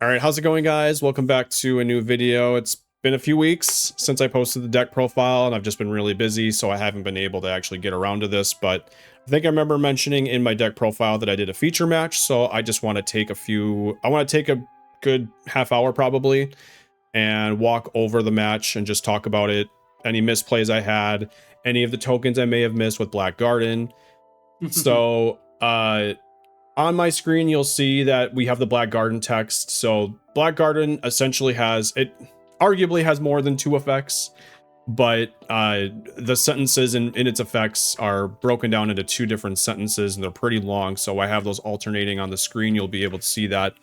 All right, how's it going, guys? Welcome back to a new video. It's been a few weeks since I posted the deck profile, and I've just been really busy, so I haven't been able to actually get around to this, but I think I remember mentioning in my deck profile that I did a feature match, so I just want to take a good half hour probably, and walk over the match and just talk about it, any misplays I had, any of the tokens I may have missed with Black Garden. So, on my screen, you'll see that we have the Black Garden text. So Black Garden essentially arguably has more than two effects, but the sentences in its effects are broken down into two different sentences, and they're pretty long. So I have those alternating on the screen. You'll be able to see that.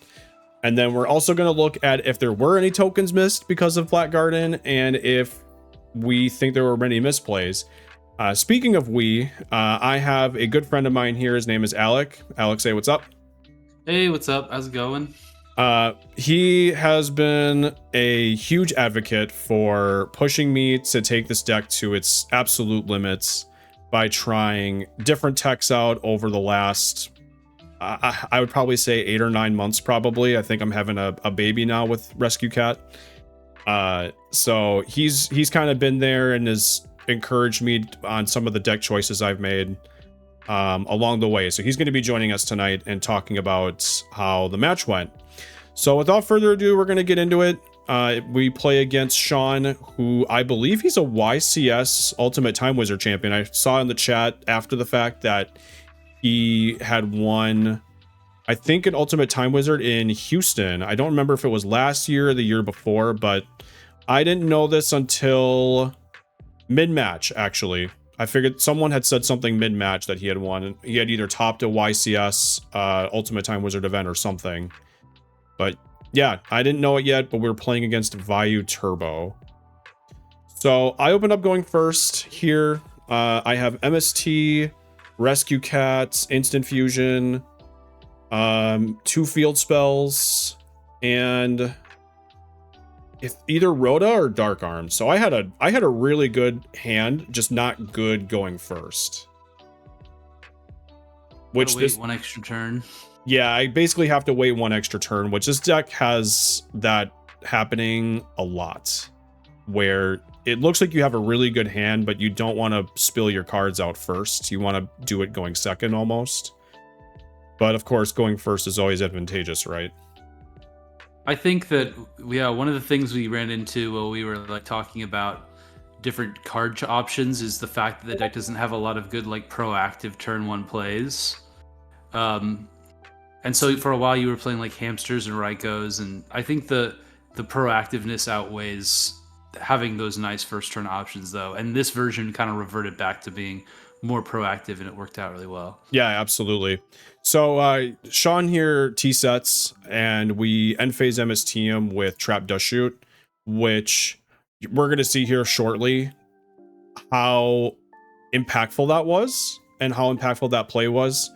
And then we're also going to look at if there were any tokens missed because of Black Garden, and if we think there were many misplays. Speaking of I have a good friend of mine here. His name is Alec. Alec, say what's up. Hey, what's up? How's it going? He has been a huge advocate for pushing me to take this deck to its absolute limits by trying different techs out over the last, I would probably say 8 or 9 months probably. I think I'm having a baby now with Rescue Cat. So he's kind of been there and has encouraged me on some of the deck choices I've made along the way. So he's going to be joining us tonight and talking about how the match went. So without further ado, we're going to get into it. We play against Sean, who I believe he's a YCS Ultimate Time Wizard champion. I saw in the chat after the fact that he had won, I think, an Ultimate Time Wizard in Houston. I don't remember if it was last year or the year before, but I didn't know this until mid-match, actually. I figured someone had said something mid-match that he had won. He had either topped a YCS Ultimate Time Wizard event or something. But yeah, I didn't know it yet, but we were playing against Vayu Turbo. So I opened up going first here. I have MST, Rescue Cats, Instant Fusion, 2 field spells, and if either Rhoda or Dark Arm. So I had a really good hand, just not good going first. Which wait one extra turn. Yeah, I basically have to wait one extra turn, which this deck has that happening a lot, where it looks like you have a really good hand, but you don't want to spill your cards out first. You want to do it going second almost. But of course, going first is always advantageous, right? I think that, yeah, one of the things we ran into while we were like talking about different card options is the fact that the deck doesn't have a lot of good like proactive turn 1 plays. And so for a while you were playing like Hamsters and Rykos, and I think the proactiveness outweighs having those nice first turn options though. And this version kind of reverted back to being more proactive, and it worked out really well. Yeah, absolutely. So Sean here T-sets, and we end phase MST him with Trap Dust Shoot, which we're going to see here shortly how impactful that was and how impactful that play was.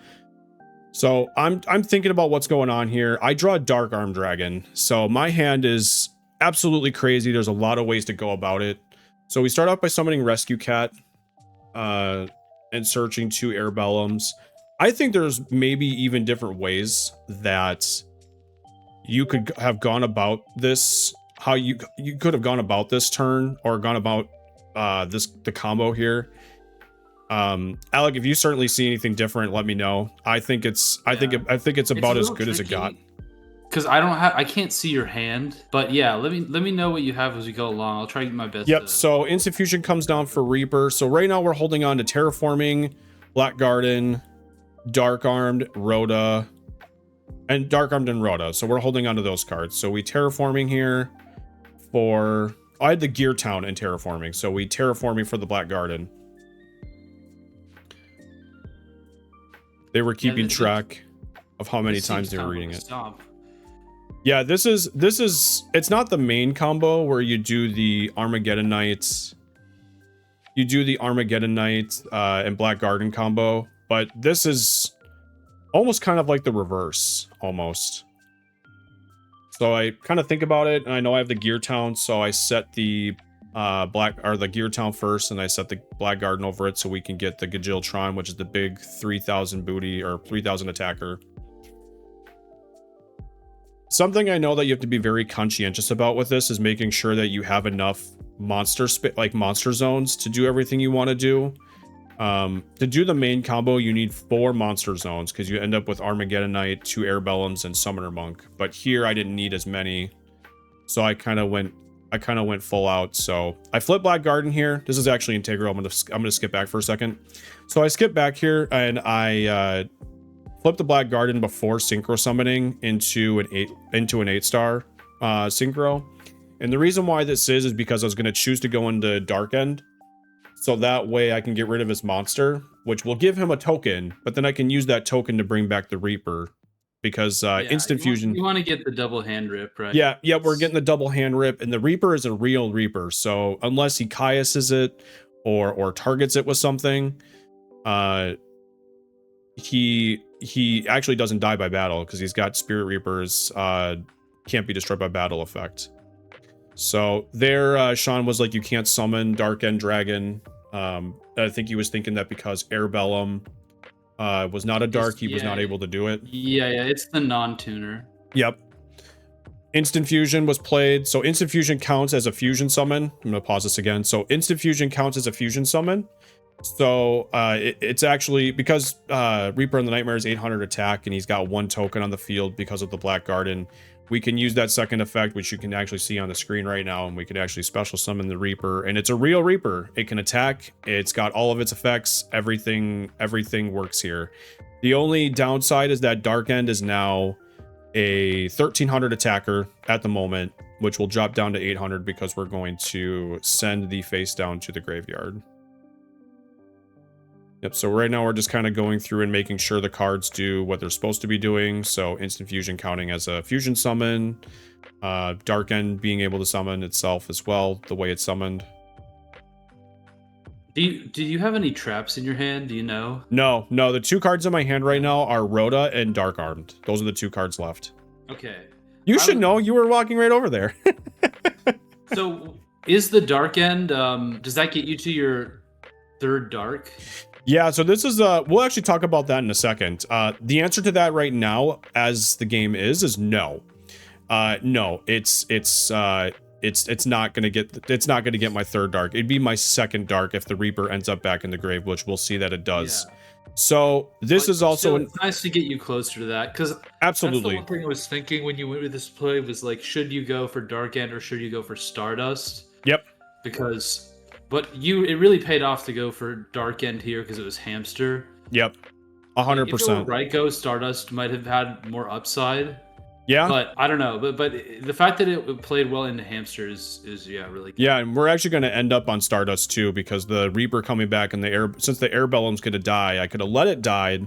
So I'm thinking about what's going on here. I draw Dark Arm Dragon, so my hand is absolutely crazy. There's a lot of ways to go about it. So we start off by summoning Rescue Cat, and searching 2 Airbellums. I think there's maybe even different ways that you could have gone about this, how you could have gone about this turn, or gone about the combo here. Alec, if you certainly see anything different, let me know. I think it's about as good as it got. Because I can't see your hand, but yeah, let me know what you have as we go along. I'll try to do my best. Yep. So Instant Fusion comes down for Reaper. So right now we're holding on to Terraforming, Black Garden, Dark Armed, Rhoda, and Dark Armed and Rhoda. So we're holding on to those cards. So we Terraforming here for, I had the Gear Town and Terraforming. So we Terraforming for the Black Garden. They were keeping track of how many times they were reading it. Yeah, this is it's not the main combo where you do the Armageddon Knights. You do the Armageddon Knight and Black Garden combo, but this is almost kind of like the reverse, almost. So I kind of think about it, and I know I have the Gear Town, so I set the the Gear Town first, and I set the Black Garden over it so we can get the Gajiltron, which is the big 3,000 booty or 3,000 attacker. something I know that you have to be very conscientious about with this is making sure that you have enough monster zones to do everything you want to do. To do the main combo, you need 4 monster zones because you end up with Armageddon Knight, 2 Airbellums, and Summoner Monk. But here I didn't need as many, so I kind of went full out. So I flipped Black Garden here. This is actually integral. I'm gonna skip back for a second. So I skip back here and I flipped the Black Garden before synchro summoning into an 8-star synchro. And the reason why this is because I was going to choose to go into Dark End. So that way I can get rid of his monster, which will give him a token, but then I can use that token to bring back the Reaper. Because instant fusion. You want to get the double hand rip, right? Yeah, we're getting the double hand rip, and the Reaper is a real Reaper. So unless he Caiuses it or targets it with something, he actually doesn't die by battle because he's got Spirit Reapers, can't be destroyed by battle effect. So there, Sean was like, you can't summon Dark End Dragon. I think he was thinking that because Airbellum was not a dark, he was not able to do it. Yeah, it's the non-tuner. Yep. Instant Fusion was played. So Instant Fusion counts as a fusion summon. I'm going to pause this again. So Instant Fusion counts as a fusion summon. So it's actually because Reaper in the Nightmare is 800 attack and he's got 1 token on the field because of the Black Garden. We can use that second effect, which you can actually see on the screen right now, and we can actually special summon the Reaper, and it's a real Reaper. It can attack. It's got all of its effects. Everything works here. The only downside is that Dark End is now a 1300 attacker at the moment, which will drop down to 800 because we're going to send the face down to the graveyard. Yep, so right now we're just kind of going through and making sure the cards do what they're supposed to be doing. So Instant Fusion counting as a fusion summon. Dark End being able to summon itself as well, the way it's summoned. Do you have any traps in your hand? Do you know? No. The 2 cards in my hand right now are Rhoda and Dark Armed. Those are the 2 cards left. Okay. You should know. You were walking right over there. So is the Dark End, does that get you to your 3rd dark? Yeah, so this is we'll actually talk about that in a second. The answer to that right now, as the game is no. No, it's not gonna get my 3rd dark. It'd be my 2nd dark if the Reaper ends up back in the grave, which we'll see that it does. Yeah. So this is also it's nice to get you closer to that, because absolutely that's the one thing I was thinking when you went with this play was like, should you go for Dark End or should you go for Stardust? Yep. Because it really paid off to go for Dark End here because it was Hamster. Yep, 100%. If it were Ryko, Stardust might have had more upside. Yeah, but I don't know. But the fact that it played well into Hamster is really good. Yeah, and we're actually going to end up on Stardust too because the Reaper coming back in the air, since the Airbellum's going to die, I could have let it die,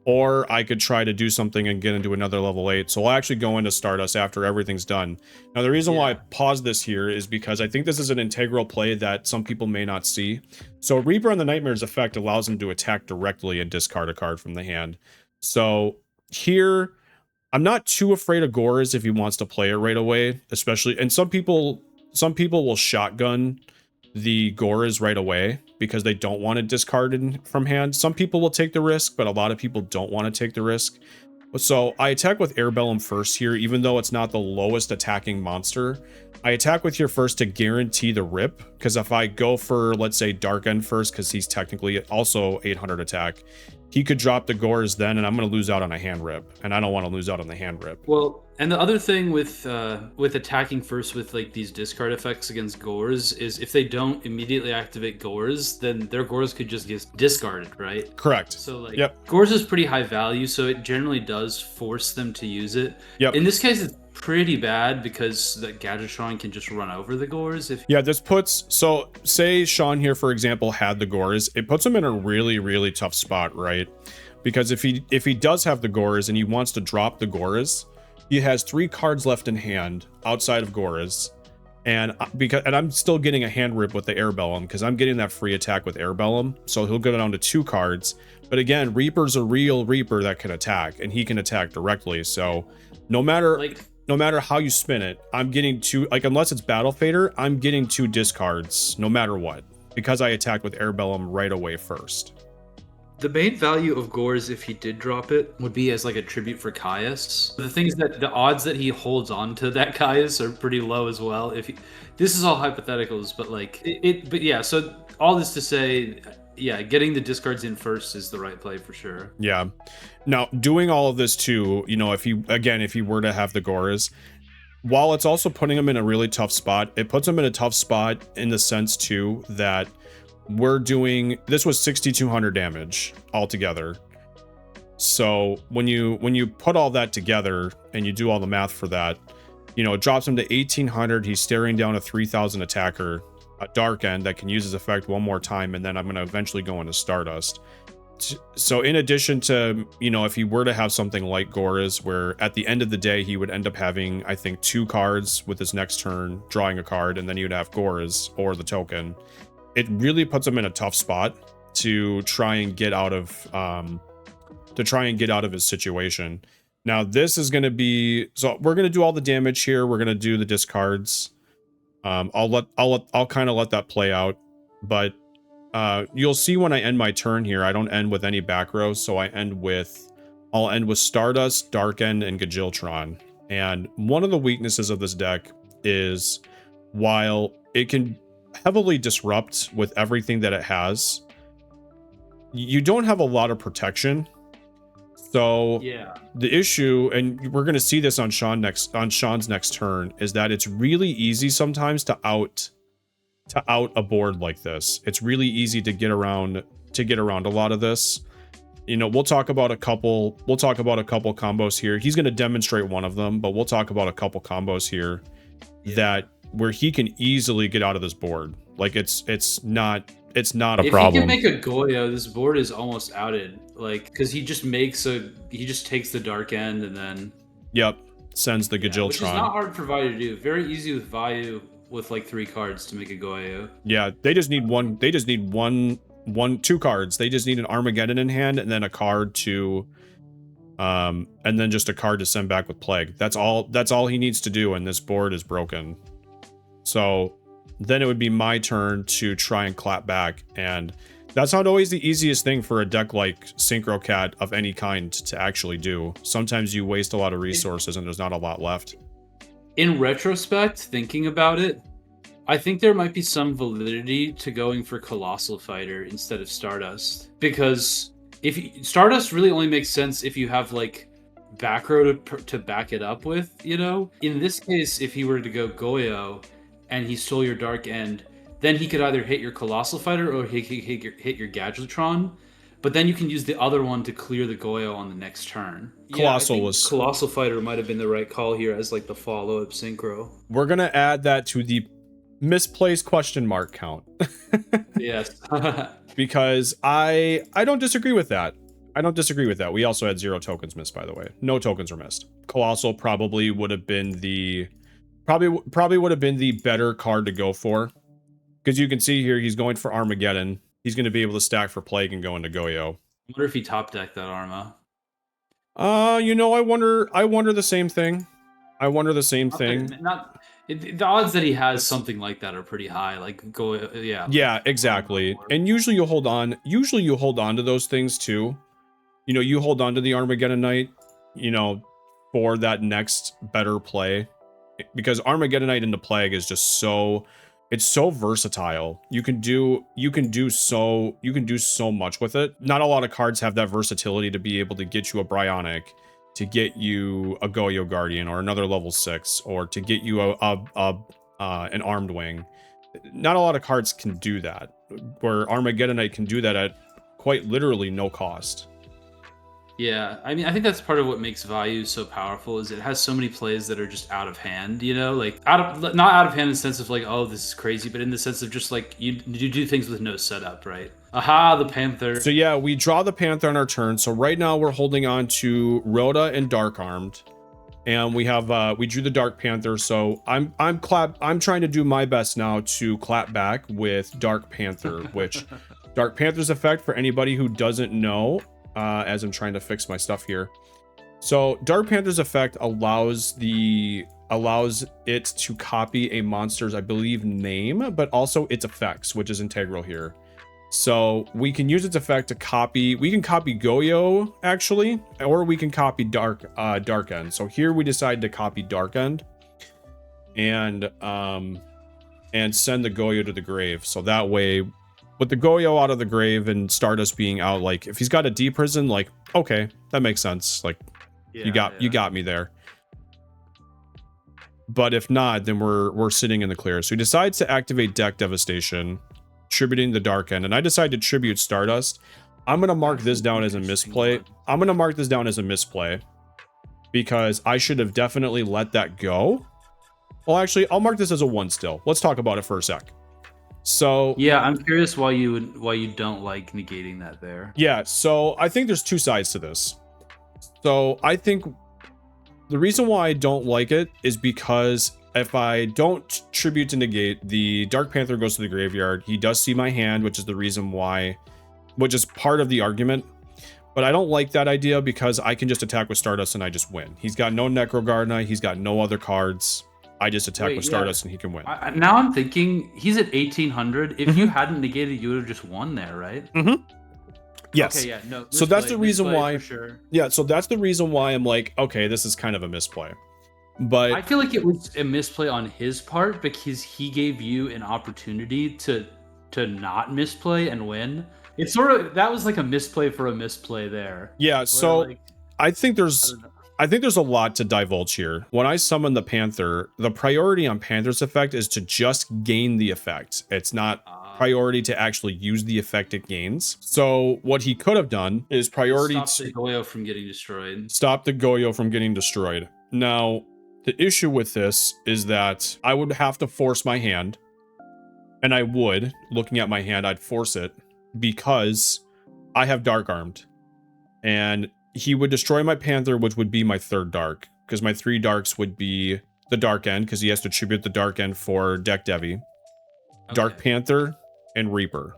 or I could try to do something and get into another level 8. So I'll actually go into Stardust after everything's done. Now, the reason why I paused this here is because I think this is an integral play that some people may not see. So Reaper on the Nightmare's effect allows him to attack directly and discard a card from the hand. So here, I'm not too afraid of Goras if he wants to play it right away, especially, and some people will shotgun the Goras right away because they don't want it discarded from hand. Some people will take the risk, but a lot of people don't want to take the risk. So I attack with Airbellum first here, even though it's not the lowest attacking monster. I attack with here first to guarantee the rip, because if I go for, let's say, Dark End first, because he's technically also 800 attack, he could drop the Goras then, and I'm going to lose out on a hand rip, and I don't want to lose out on the hand rip. Well, and the other thing with attacking first with like these discard effects against Gores is if they don't immediately activate Gores, then their Gores could just get discarded, right? Correct. So like, Gores is pretty high value, so it generally does force them to use it. Yep. In this case, it's pretty bad because the Gadgetron can just run over the Gores. This puts, so say Sean here, for example, had the Gores, it puts him in a really, really tough spot, right? Because if he does have the Gores and he wants to drop the Gores, he has 3 cards left in hand outside of Goras, and I'm still getting a hand rip with the Airbellum because I'm getting that free attack with Airbellum, so he'll go down to 2 cards. But again, Reaper's a real Reaper that can attack, and he can attack directly. So no matter how you spin it, I'm getting 2, like unless it's Battle Fader, I'm getting 2 discards no matter what because I attack with Airbellum right away first. The main value of Gores, if he did drop it, would be as like a tribute for Caius. The thing is that the odds that he holds on to that Caius are pretty low as well. This is all hypotheticals, but like but yeah. So all this to say, yeah, getting the discards in first is the right play for sure. Yeah. Now, doing all of this too, you know, if he were to have the Gores, while it's also putting him in a really tough spot, it puts him in a tough spot in the sense too that this was 6,200 damage altogether. So when you put all that together and you do all the math for that, you know, it drops him to 1,800. He's staring down a 3,000 attacker, a Dark End that can use his effect one more time, and then I'm going to eventually go into Stardust. So in addition to, you know, if he were to have something like Gores, where at the end of the day he would end up having, I think, 2 cards with his next turn, drawing a card, and then he would have Gores or the token. It really puts him in a tough spot to try and get out of his situation. Now this is going to be, so we're going to do all the damage here. We're going to do the discards. I'll kind of let that play out, but you'll see when I end my turn here, I don't end with any back row, so I'll end with Stardust, Dark End, and Gajiltron. And one of the weaknesses of this deck is, while it can heavily disrupt with everything that it has, you don't have a lot of protection. So yeah, the issue, and we're going to see this on Sean's next turn, is that it's really easy sometimes to out a board like this. It's really easy to get around a lot of this. You know, we'll talk about a couple combos here. He's going to demonstrate one of them, but we'll talk about a couple combos here that where he can easily get out of this board. Like it's not a problem. If he can make a Goyo, this board is almost outed. Like, because he just takes the Dark End and then sends the Gajiltron. Which is not hard for Vayu to do. Very easy with Vayu with like 3 cards to make a Goyo. Yeah, they just need one. They just need two cards. They just need an Armageddon in hand and then a card to, and then just a card to send back with Plague. That's all he needs to do, and this board is broken. So then it would be my turn to try and clap back, and that's not always the easiest thing for a deck like Synchro Cat of any kind to actually do. Sometimes you waste a lot of resources and there's not a lot left. In retrospect, thinking about it, I think there might be some validity to going for Colossal Fighter instead of Stardust, because Stardust really only makes sense if you have like back row to back it up with, you know? In this case, if he were to go Goyo and he stole your Dark End, then he could either hit your Colossal Fighter or he could hit your Gadgetron, but then you can use the other one to clear the Goyo on the next turn. Colossal Fighter might have been the right call here as like the follow-up synchro. We're gonna add that to the misplaced question mark count. Yes. Because I don't disagree with that. We also had 0 tokens missed, by the way. No tokens were missed. Colossal probably would have been the better card to go for. Because you can see here, he's going for Armageddon. He's going to be able to stack for Plague and go into Goyo. I wonder if he top decked that Arma. You know, I wonder the same thing. The odds that he has something like that are pretty high. Like Goyo, yeah. Yeah, exactly. And usually you hold on to those things too. You know, you hold on to the Armageddon Knight, you know, for that next better play. Because Armageddon Knight into Plague is just it's so versatile. You can do so much with it. Not a lot of cards have that versatility to be able to get you a Bryonic, to get you a Goyo Guardian or another level 6, or to get you an Armed Wing. Not a lot of cards can do that, where Armageddon Knight can do that at quite literally no cost. Yeah, I mean, I think that's part of what makes Vayu so powerful, is it has so many plays that are just out of hand, you know? Like, not out of hand in the sense of like, oh, this is crazy, but in the sense of just like, you do things with no setup, right? Aha, the Panther. So yeah, we draw the Panther on our turn. So right now we're holding on to Rhoda and Dark Armed. And we have, we drew the Dark Panther. So I'm trying to do my best now to clap back with Dark Panther, which Dark Panther's effect, for anybody who doesn't know, as I'm trying to fix my stuff here. So Dark Panther's effect allows it to copy a monster's, I believe, name, but also its effects, which is integral here. So we can use its effect to copy. We can copy Goyo actually, or we can copy Dark End. So here we decide to copy Dark End, and send the Goyo to the grave. So that way, with the Goyo out of the grave and Stardust being out, like if he's got a D prison, like okay, that makes sense. Like you got me there. But if not, then we're sitting in the clear. So he decides to activate Deck Devastation, tributing the Dark End, and I decide to tribute Stardust. I'm gonna mark this down as a misplay. I'm gonna mark this down as a misplay because I should have definitely let that go. Well, actually, I'll mark this as a 1 still. Let's talk about it for a sec. So yeah, I'm curious why you don't like negating that there. Yeah, so I think there's 2 sides to this. So I think the reason why I don't like it is because if I don't tribute to negate, the Dark Panther goes to the graveyard. He does see my hand, which is the reason why, which is part of the argument. But I don't like that idea because I can just attack with Stardust and I just win. He's got no Necrogardener. He's got no other cards. I just attack with Stardust and he can win. Now I'm thinking he's at 1800. If you hadn't negated, you would have just won there, right? Mm-hmm. Yes. Okay, yeah, no. So that's the reason why. Sure. Yeah, so that's the reason why I'm like, okay, this is kind of a misplay. But I feel like it was a misplay on his part because he gave you an opportunity to not misplay and win. It's sort of that was like a misplay for a misplay there. Yeah, so like, I think there's a lot to divulge here. When I summon the Panther, the priority on Panther's effect is to just gain the effect. It's not priority to actually use the effect it gains. So what he could have done is priority stop the Goyo from getting destroyed. Stop the Goyo from getting destroyed. Now, the issue with this is that I would have to force my hand, and I would, looking at my hand, I'd force it because I have Dark Armed, and he would destroy my Panther, which would be my 3rd dark, because my 3 darks would be the Dark End, because he has to tribute the Dark End for Deck Devi, Dark Panther, and Reaper.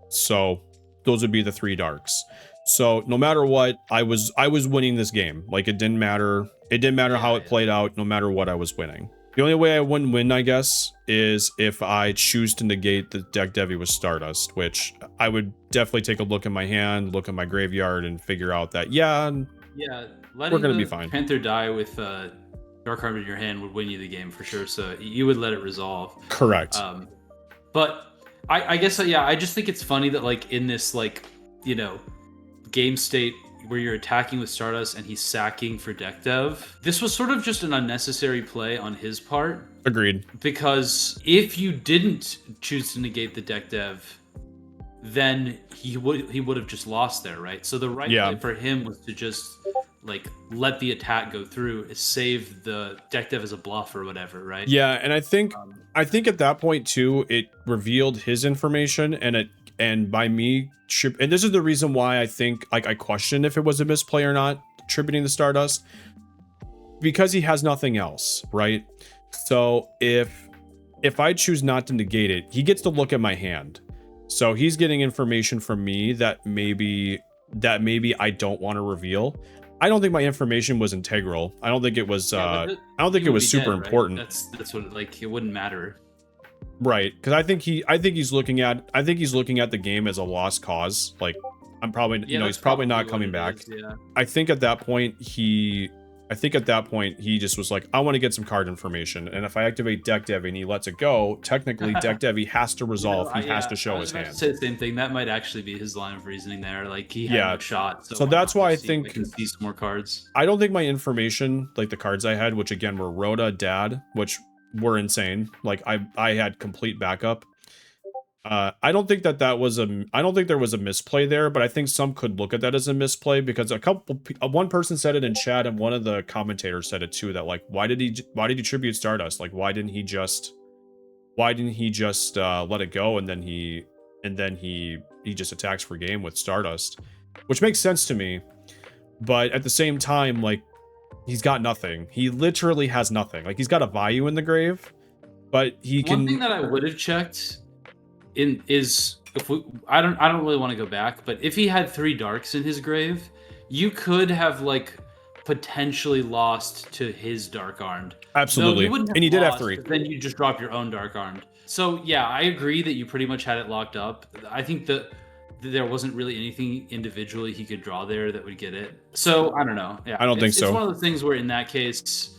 So those would be the 3 darks. So no matter what, I was winning this game. Like it didn't matter. It didn't matter how it played out. No matter what, I was winning. The only way I wouldn't win, I guess, is if I choose to negate the Deck Devi with Stardust, which I would definitely take a look at my hand, look at my graveyard, and figure out that, we're going to be fine. Panther die with Dark Arm in your hand would win you the game for sure, so you would let it resolve. Correct. But I guess, I just think it's funny that, like, in this, like, game state where you're attacking with Stardust and he's sacking for deck dev. This was sort of just an unnecessary play on his part. Agreed. Because if you didn't choose to negate the deck dev, then he would have just lost there, right? So the right play for him was to just like let the attack go through, save the deck dev as a bluff or whatever, right? Yeah, and I think at that point too, it revealed his information, and by me and this is the reason why I think like I question if it was a misplay or not, tributing the Stardust, because he has nothing else, right? So if I choose not to negate it, he gets to look at my hand. So he's getting information from me that maybe I don't want to reveal. I don't think my information was integral. I don't think it was I don't think it was super important. That's what, like, it wouldn't matter. Right, because I think he's looking at the game as a lost cause. Like, I'm probably he's probably not coming back. I think at that point he just was like, I want to get some card information, and if I activate Deck Devi and he lets it go, technically Deck Devi has to resolve. He has to show his hand. I say the same thing. That might actually be his line of reasoning there. Like, he had no shot. So that's why I think we can see some more cards. I don't think my information, like the cards I had, which again were Rhoda, Dad, which were insane. Like I had complete backup. I don't think there was a misplay there, but I think some could look at that as a misplay because one person said it in chat, and one of the commentators said it too, that like, why did he tribute Stardust? Like, why didn't he just let it go, and then he just attacks for game with Stardust, which makes sense to me. But at the same time, like, he's got nothing. He literally has nothing. Like, he's got a Vayu in the grave, but he can. One thing that I would have checked is I don't really want to go back, but if he had 3 darks in his grave, you could have like potentially lost to his Dark Armed. Absolutely. No, you wouldn't have And you did have lost, 3. but then you just drop your own Dark Armed. So yeah, I agree that you pretty much had it locked up. I think that there wasn't really anything individually he could draw there that would get it. So I don't know. Yeah, I don't think so. It's one of the things where in that case,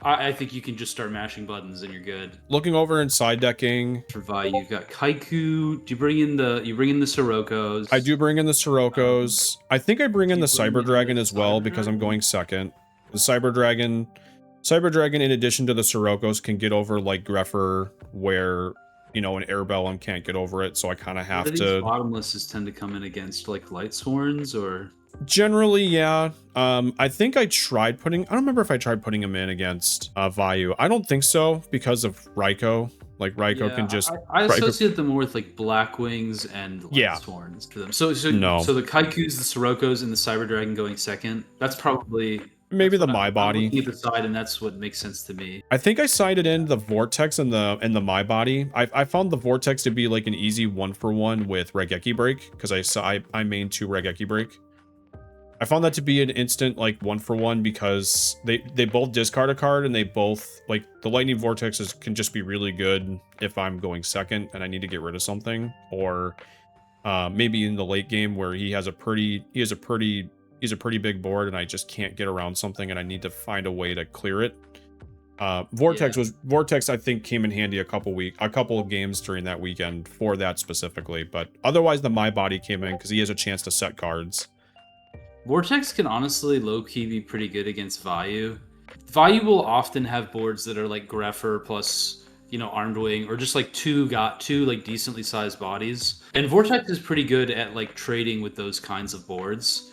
I think you can just start mashing buttons and you're good. Looking over in side decking, For Vi, you've got Kaiku. Do you bring in the Sirokkos? I do bring in the Sirokkos. I think I bring in the bring Cyber in Dragon the as well Cyber because I'm Dragon? going second. The Cyber Dragon, in addition to the Sirokkos, can get over like Greffer, where an Airbellum can't get over it. So I kind of have Do these to. bottomlesses tend to come in against like Lightsworns or? Generally, yeah. I think I tried putting. I don't remember if I tried putting him in against Vayu. I don't think so because of Raikou. Like Raikou can just. I associate them more with like Blackwings and Lightsworns to them. So No. So the Kaikus, the Sirokkos, and the Cyber Dragon going second. That's probably Maybe the what My I'm Body. looking at the side, and that's what makes sense to me. I think I sided in the Vortex and the My Body. I found the Vortex to be like an easy 1-for-1 with Regeki Break because I main 2 Regeki Break. I found that to be an instant like 1-for-1 because they both discard a card and they both like the Lightning Vortexes can just be really good if I'm going second and I need to get rid of something, or maybe in the late game where he has a pretty big board and I just can't get around something and I need to find a way to clear it. Vortex I think came in handy a couple of games during that weekend for that specifically, but otherwise the My Body came in because he has a chance to set cards. Vortex can honestly low-key be pretty good against Vayu. Vayu will often have boards that are like Greffer plus, Armed Wing, or just like two like decently sized bodies. And Vortex is pretty good at like trading with those kinds of boards.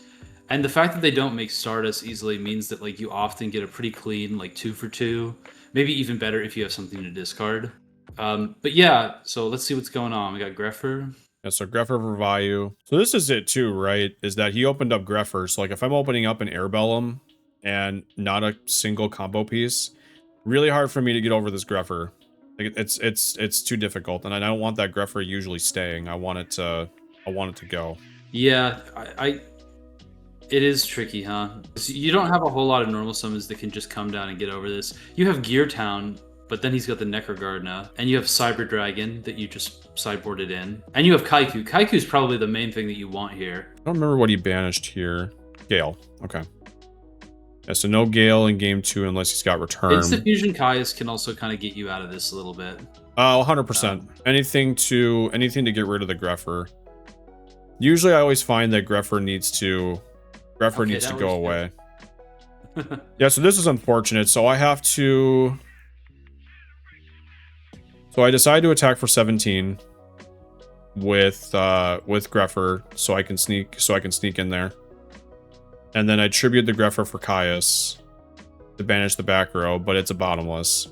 And the fact that they don't make Stardust easily means that like you often get a pretty clean like 2-for-2. Maybe even better if you have something to discard. But yeah, so let's see what's going on. We got Greffer. Yeah, so Greffer for Vayu. So this is it too, right? Is that he opened up Greffer. So like if I'm opening up an Airbellum and not a single combo piece, really hard for me to get over this Greffer. Like it's too difficult, and I don't want that Greffer usually staying. I want it to go. Yeah, it is tricky, huh? You don't have a whole lot of normal summons that can just come down and get over this. You have Gear Town, but then he's got the Necrogardna, and you have Cyber Dragon that you just sideboarded in, and you have Kaiku. Kaiku is probably the main thing that you want here. I don't remember what he banished here. Gale. Okay. Yeah, so no Gale in game 2 unless he's got Return. Instant Fusion Caius can also kind of get you out of this a little bit. 100%. Anything to get rid of the Greffer. Usually I always find that Greffer needs to go away. Yeah, so this is unfortunate. So I have to... So I decide to attack for 17 with Greffer so I can sneak in there. And then I tribute the Greffer for Caius to banish the back row, but it's a bottomless.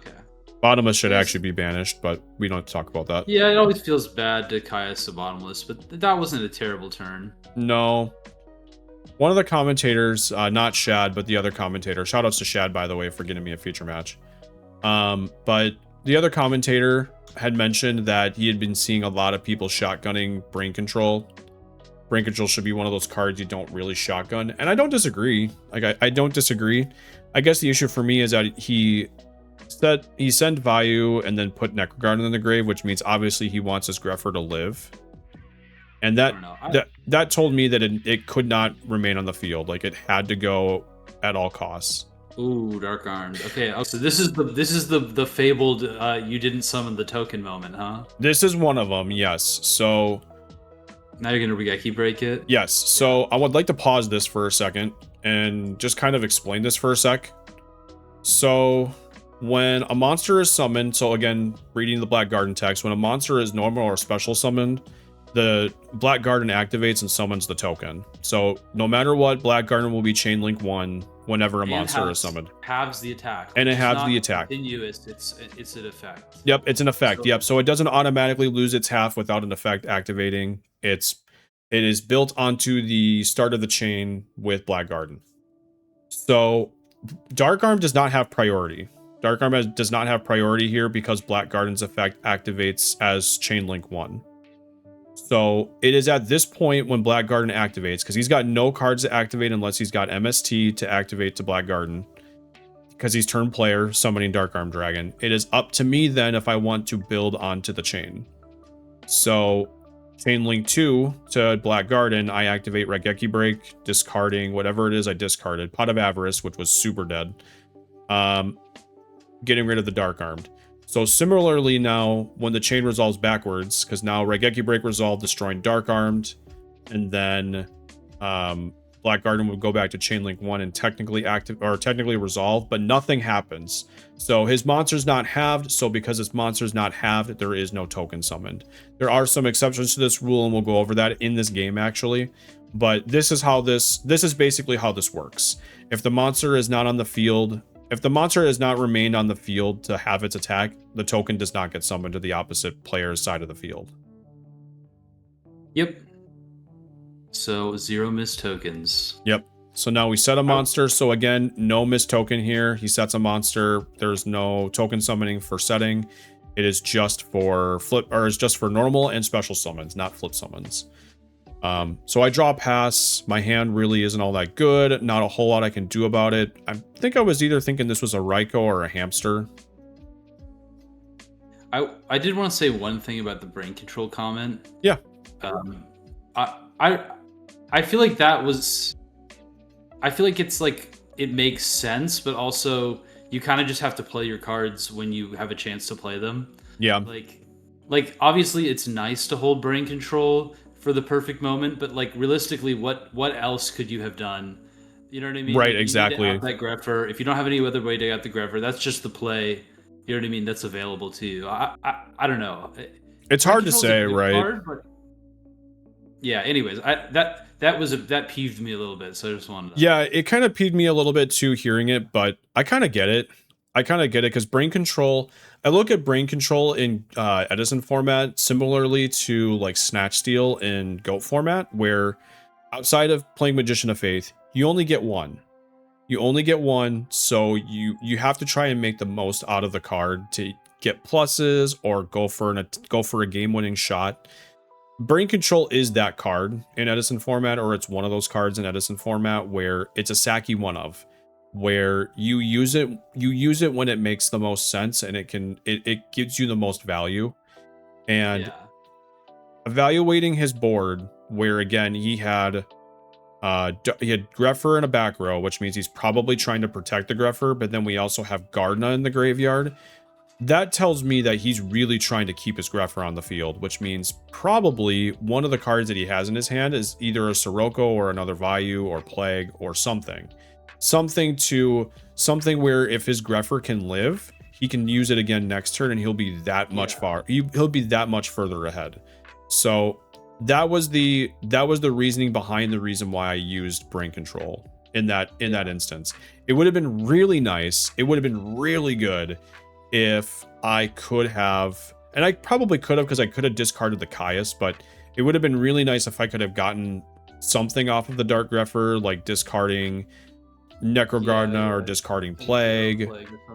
Okay. Bottomless should actually be banished, but we don't talk about that. Yeah, it always feels bad to Caius a bottomless, but that wasn't a terrible turn. No. One of the commentators, not Shad, but the other commentator, shoutouts to Shad, by the way, for getting me a feature match. But the other commentator had mentioned that he had been seeing a lot of people shotgunning Brain Control. Brain Control should be one of those cards you don't really shotgun, and I don't disagree. Like, I don't disagree. I guess the issue for me is that he sent Vayu and then put Necrogarden in the grave, which means obviously he wants his Greffer to live. And that told me that it could not remain on the field. Like, it had to go at all costs. Ooh, Dark Armed. Okay, so this is the fabled you didn't summon the token moment, huh? This is one of them, yes. So now you're gonna Regeki break it? Yes. So I would like to pause this for a second and just kind of explain this for a sec. So when a monster is summoned, so again, reading the Black Garden text, when a monster is normal or special summoned, the Black Garden activates and summons the token. So no matter what, Black Garden will be Chain Link 1 whenever a monster is summoned. Halves the attack. And it halves the attack. Continuous, it's an effect. Yep, it's an effect. Yep. So it doesn't automatically lose its half without an effect activating. It is built onto the start of the chain with Black Garden. So Dark Arm does not have priority. Dark Arm does not have priority here because Black Garden's effect activates as Chain Link 1. So it is at this point when Black Garden activates, because he's got no cards to activate unless he's got MST to activate to Black Garden, because he's turn player summoning Dark Arm Dragon. It is up to me then if I want to build onto the chain. So Chain Link 2 to Black Garden, I activate Regeki Break, discarding whatever it is I discarded. Pot of Avarice, which was super dead. Getting rid of the Dark Armed. So similarly now, when the chain resolves backwards, because now Regeki Break resolved, destroying Dark Armed, and then Black Garden would go back to Chain Link 1 and technically resolve, but nothing happens. So his monster's not halved, so because his monster's not halved, there is no token summoned. There are some exceptions to this rule, and we'll go over that in this game actually. But this is basically how this works. If the monster is not on the field, if the monster has not remained on the field to have its attack, the token does not get summoned to the opposite player's side of the field. Yep. So 0 missed tokens. Yep. So now we set a monster. So again, no missed token here. He sets a monster. There's no token summoning for setting. It is just for it's just for normal and special summons, not flip summons. So I draw pass. My hand really isn't all that good. Not a whole lot I can do about it. I think I was either thinking this was a Raikou or a hamster. I did want to say one thing about the brain control comment. Yeah. I feel like that was. I feel like it's like it makes sense, but also you kind of just have to play your cards when you have a chance to play them. Yeah. Like obviously it's nice to hold brain control for the perfect moment, but like realistically, what else could you have done? You know what I mean? Right, You exactly. need to out that Greffer. If you don't have any other way to get the Greffer, that's just the play. You know what I mean? That's available to you. I don't know. It's hard to say, right? Card, but yeah. Anyways, that peeved me a little bit, so I just wanted to. Yeah, it kind of peeved me a little bit too hearing it, but I kind of get it. Because brain control, I look at brain control in Edison format similarly to like Snatch Steal in GOAT format, where outside of playing Magician of Faith, you only get one. You only get one, so you have to try and make the most out of the card to get pluses or go for a game-winning shot. Brain Control is that card in Edison format, or it's one of those cards in Edison format where it's a Saki one of, where you use it when it makes the most sense and it gives you the most value. And evaluating his board, where again he had Greffer in a back row, which means he's probably trying to protect the Greffer, but then we also have Gardna in the graveyard. That tells me that he's really trying to keep his Greffer on the field, which means probably one of the cards that he has in his hand is either a Sirocco or another Vayu or Plague or something. Something where if his Greffer can live, he can use it again next turn and he'll be that much he'll be that much further ahead. So that was the reasoning behind the reason why I used Brain Control in that instance. It would have been really nice. It would have been really good if I could have, and I probably could have because I could have discarded the Caius, but it would have been really nice if I could have gotten something off of the Dark Greffer, like discarding Necrogardna or discarding Plague,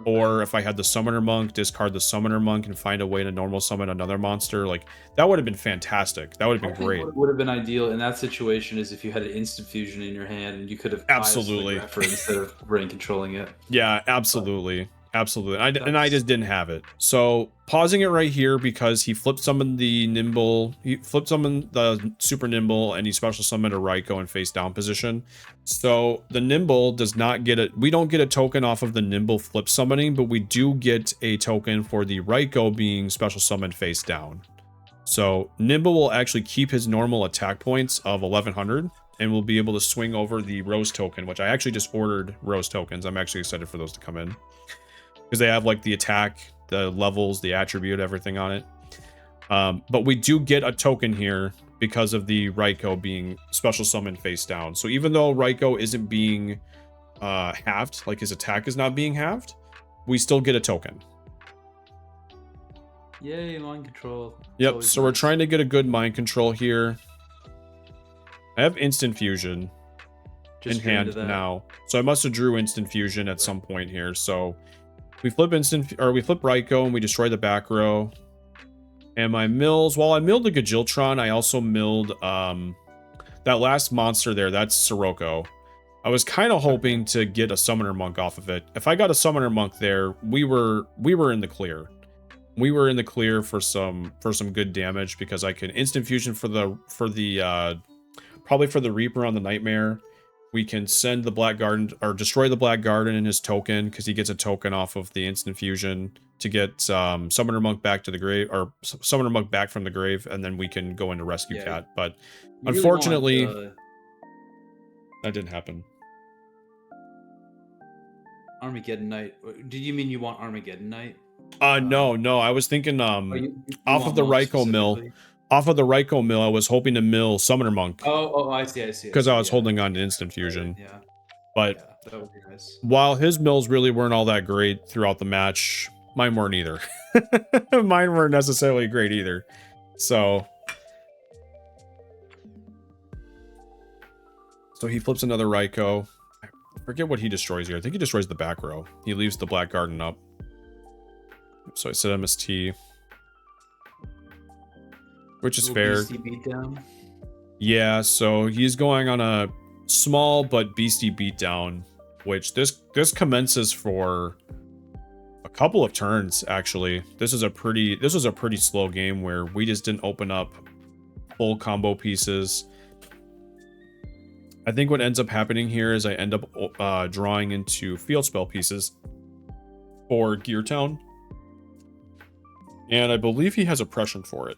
or if I had the Summoner Monk, discard the Summoner Monk and find a way to normal summon another monster. Like that would have been fantastic. That would have been great. What would have been ideal in that situation is if you had an instant fusion in your hand and you could have absolutely instead of brain controlling it. Yeah, absolutely. Absolutely. And I just didn't have it. So pausing it right here because he flip summoned the Nimble. He flip summoned the Super Nimble and he special summoned a Raikou in face down position. So the Nimble does not get it. We don't get a token off of the Nimble flip summoning, but we do get a token for the Raikou being special summoned face down. So Nimble will actually keep his normal attack points of 1100 and will be able to swing over the Rose token, which I actually just ordered Rose tokens. I'm actually excited for those to come in, because they have like the attack, the levels, the attribute, everything on it. But we do get a token here because of the Raikou being special summon face down. So even though Raikou isn't being halved, like his attack is not being halved, we still get a token. Yay, mind control. Yep, so we're trying to get a good mind control here. I have instant fusion in hand now. So I must have drew instant fusion at some point here. So we flip Raikou and we destroy the back row. And my mills, while I milled the Gajiltron, I also milled that last monster there. That's Sirocco. I was kind of hoping to get a Summoner Monk off of it. If I got a Summoner Monk there, we were in the clear. We were in the clear for some good damage because I can instant fusion for the probably for the Reaper on the Nightmare. We can send the Black Garden or destroy the Black Garden in his token because he gets a token off of the instant fusion to get Summoner Monk back to the grave, or Summoner Monk back from the grave, and then we can go into Rescue Cat. But unfortunately, that didn't happen. Armageddon Knight. Did you mean you want Armageddon Knight? No. I was thinking off of the Raikou mill. Off of the Raikou mill, I was hoping to mill Summoner Monk. Oh, I see. Because I was holding on to instant fusion. Yeah. But that would be nice. While his mills really weren't all that great throughout the match, mine weren't either. Mine weren't necessarily great either. So he flips another Raikou. I forget what he destroys here. I think he destroys the back row. He leaves the Black Garden up. So I set MST. Which is fair. Beastie beatdown. Yeah, so he's going on a small but beastie beatdown, which this commences for a couple of turns, actually. This was a pretty slow game where we just didn't open up full combo pieces. I think what ends up happening here is I end up drawing into field spell pieces for Gear Town. And I believe he has oppression for it.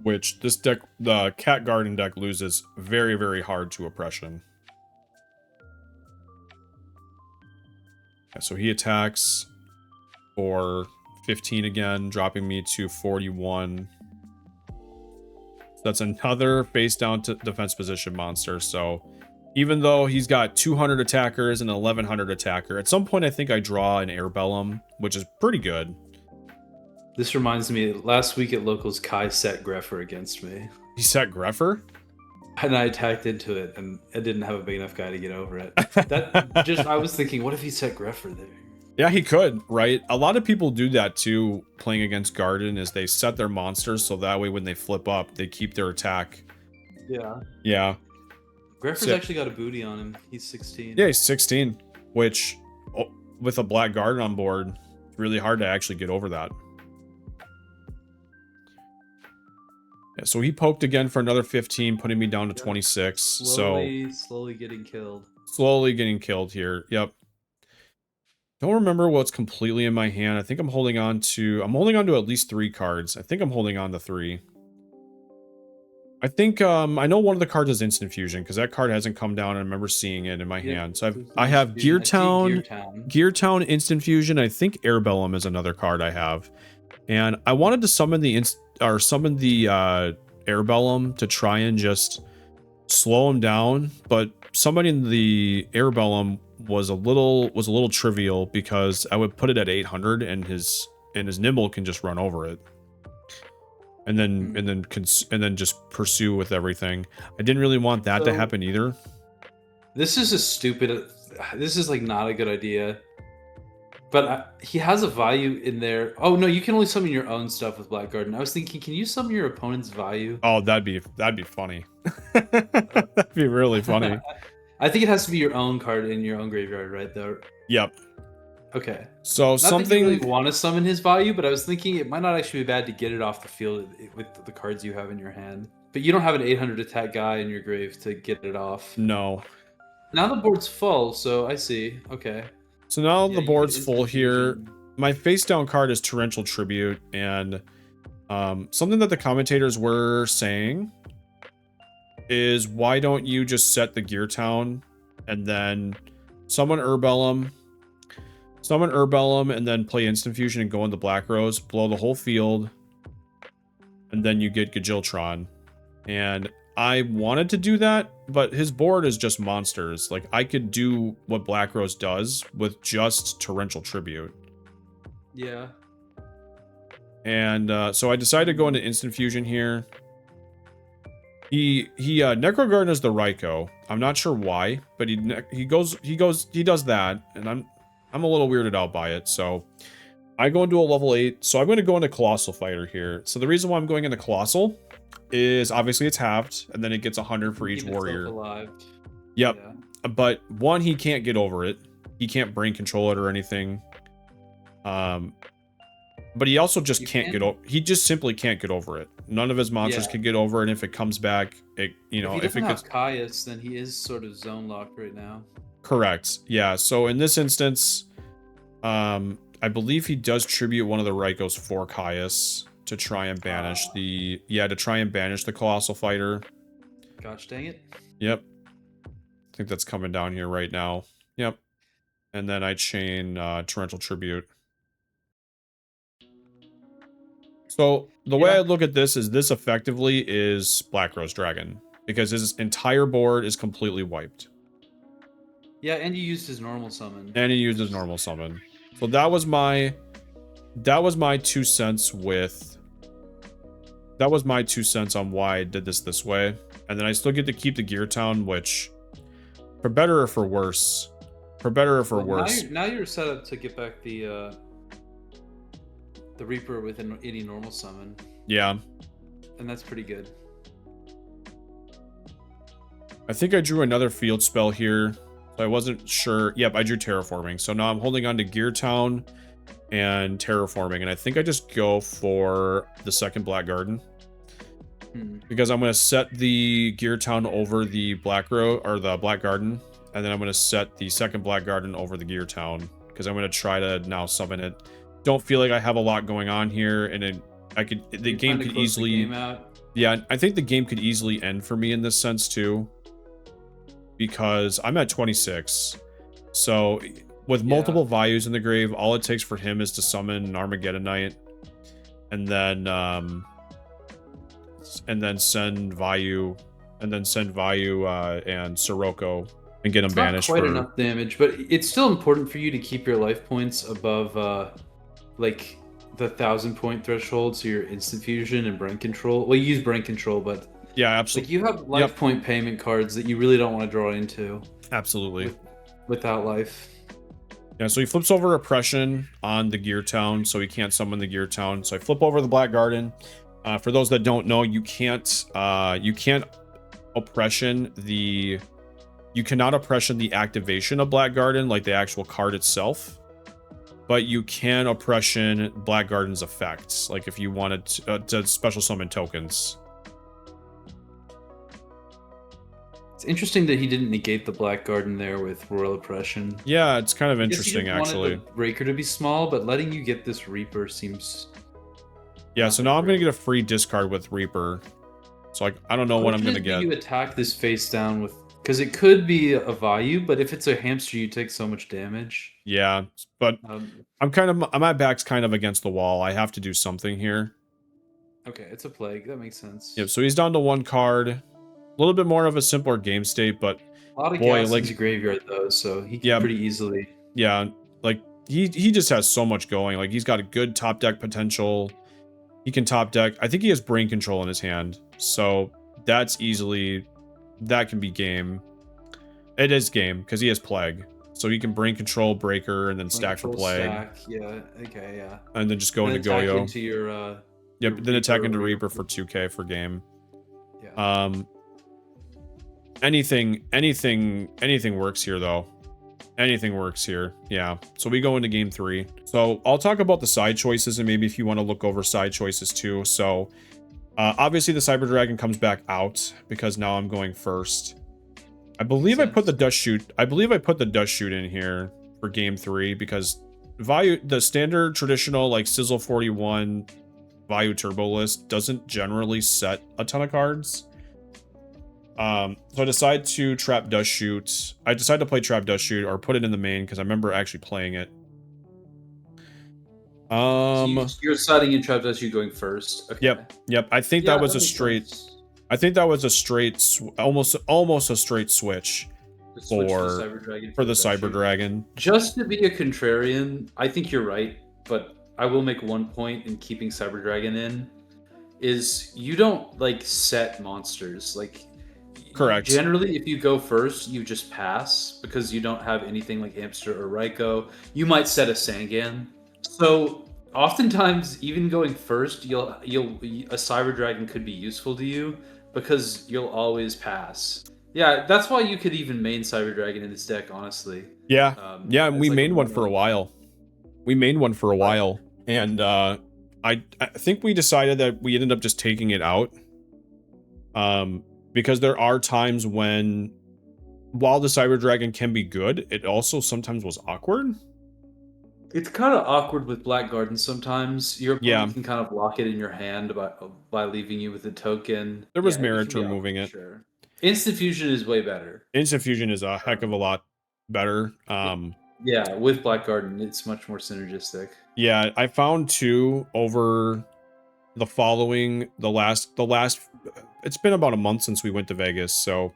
Which this deck, the Cat Garden deck, loses very, very hard to oppression. Yeah, so he attacks for 15 again, dropping me to 41. So that's another face down to defense position monster. So even though he's got 200 attackers and 1100 attacker, at some point I think I draw an Airbellum, which is pretty good. This reminds me, last week at Locals, Kai set Greffer against me. He set Greffer? And I attacked into it, and I didn't have a big enough guy to get over it. I was thinking, what if he set Greffer there? Yeah, he could, right? A lot of people do that too, playing against Garden, is they set their monsters so that way when they flip up, they keep their attack. Yeah. Yeah. Greffer's actually got a booty on him. He's 16. Yeah, he's 16, which, with a Black Garden on board, it's really hard to actually get over that. Yeah, so he poked again for another 15, putting me down to 26. Slowly getting killed. Slowly getting killed here. Yep. Don't remember what's completely in my hand. I think I'm holding on to at least 3 cards. I think I'm holding on to 3. I think I know one of the cards is Instant Fusion because that card hasn't come down and I remember seeing it in my hand. So I have Gear Town, Instant Fusion. I think Airbellum is another card I have. And I wanted to summon the Airbellum to try and just slow him down, but summoning the Airbellum was a little trivial because I would put it at 800 and his Nimble can just run over it. And then just pursue with everything. I didn't really want that to happen either. This is like not a good idea. But he has a value in there. Oh no, you can only summon your own stuff with Black Garden. I was thinking, can you summon your opponent's value? Oh, that'd be funny. That'd be really funny. I think it has to be your own card in your own graveyard, right? Though. Yep. Okay. So not that you really want to summon his value, but I was thinking it might not actually be bad to get it off the field with the cards you have in your hand. But you don't have an 800 attack guy in your grave to get it off. No. Now the board's full, so I see. Okay. So now the board's full here. My face down card is Torrential Tribute, and something that the commentators were saying is why don't you just set the Gear Town and then summon Airbellum, and then play Instant Fusion and go into Black Rose, blow the whole field, and then you get Gajiltron. And I wanted to do that, but his board is just monsters. Like, I could do what Black Rose does with just Torrential Tribute. Yeah. And so I decided to go into Instant Fusion here. He Necro Garden is the Raikou. I'm not sure why, but he does that, and I'm a little weirded out by it. So I go into a level 8, so I'm going to go into Colossal Fighter here. So the reason why I'm going into Colossal is obviously it's halved, and then it gets 100 for each warrior. Alive. Yep. Yeah. But one, he can't get over it. He can't brain control it or anything. But he also just can't get over. He just simply can't get over it. None of his monsters can get over it. And if it comes back, it if it gets Caius, then he is sort of zone locked right now. Correct. Yeah. So in this instance, I believe he does tribute one of the Rykos for Caius to try and banish the Colossal Fighter. Gosh dang it. Yep. I think that's coming down here right now. Yep. And then I chain Torrential Tribute. So the way I look at this is this effectively is Black Rose Dragon, because his entire board is completely wiped. Yeah, and you used his normal summon. So that was my 2 cents with... That was my 2 cents on why I did this way. And then I still get to keep the Gear Town, which, for better or for worse... Now you're set up to get back the Reaper with any normal summon. Yeah. And that's pretty good. I think I drew another field spell here. So I wasn't sure. Yep, I drew Terraforming. So now I'm holding on to Gear Town and Terraforming. And I think I just go for the second Black Garden. Because I'm going to set the Gear Town over the Black Garden. And then I'm going to set the second Black Garden over the Gear Town. Because I'm going to try to now summon it. Don't feel like I have a lot going on here, and the game could easily... Yeah, I think the game could easily end for me in this sense too. Because I'm at 26. So with multiple Vayus in the grave, all it takes for him is to summon an Armageddon Knight. And then send Vayu and Sirocco and get him banished. Not quite enough damage, but it's still important for you to keep your life points above like the 1,000-point threshold, so your instant fusion and brain control. Well, you use brain control, but yeah, absolutely. Like you have life point payment cards that you really don't want to draw into. Absolutely. Without life. Yeah, so he flips over Oppression on the Gear Town, so he can't summon the Gear Town. So I flip over the Black Garden. For those that don't know, you can't oppression the... You cannot oppression the activation of Black Garden, like the actual card itself. But you can oppression Black Garden's effects, like if you wanted to special summon tokens. It's interesting that he didn't negate the Black Garden there with Royal Oppression. Yeah, it's kind of interesting, actually. Wanted the Breaker to be small, but letting you get this Reaper seems... Yeah, so now I'm going to get a free discard with Reaper. So I don't know what I'm going to get. You attack this face down with... Because it could be a Vayu, but if it's a hamster, you take so much damage. Yeah, but my back's kind of against the wall. I have to do something here. Okay, it's a plague. That makes sense. Yep, so he's down to 1 card. A little bit more of a simpler game state, but a lot of gas in the graveyard though, so he can pretty easily. Yeah, like he just has so much going. Like he's got a good top deck potential. He can top deck. I think he has brain control in his hand, so that can be game. It is game because he has plague, so he can brain control breaker and then stack for plague. Yeah, okay, yeah. And then just go into Goyo. Into your yep, then attack into Reaper for 2k for game. Yeah. Anything works here though. Anything works here. Yeah. So we go into game 3. So I'll talk about the side choices and maybe if you want to look over side choices too. So obviously the Cyber Dragon comes back out because now I'm going first. I believe I put the Dust Shoot. In here for game 3 because the standard traditional like Sizzle 41 Vayu Turbo list doesn't generally set a ton of cards. So I decide to trap Dust Shoot. I decide to play Trap Dust Shoot or put it in the main because I remember actually playing it. So you're deciding in Trap Dust Shoot going first. Okay. Yep. I think that was a straight. Sense. I think that was a straight, almost a straight switch for the Cyber Dragon. Just to be a contrarian, I think you're right, but I will make one point in keeping Cyber Dragon in is you don't like set monsters like. Correct. Generally, if you go first, you just pass because you don't have anything like Hamster or Raikou. You might set a Sangan. So Oftentimes, even going first, a Cyber Dragon could be useful to you because you'll always pass. Yeah, that's why you could even main Cyber Dragon in this deck, honestly. Yeah. Yeah, and It's we like a mained one for a while. And I think we decided that we ended up just taking it out. Because there are times when, while the Cyber Dragon can be good, it also sometimes was awkward. It's kind of awkward with Black Garden sometimes. Your opponent Yeah. can kind of lock it in your hand by leaving you with a token. There was Yeah, it merit can to be removing awkward, it. sure. Instant Fusion is way better. Instant Fusion is a heck of a lot better. Yeah, with Black Garden, it's much more synergistic. Yeah, I found too over the last it's been about a month since we went to Vegas, so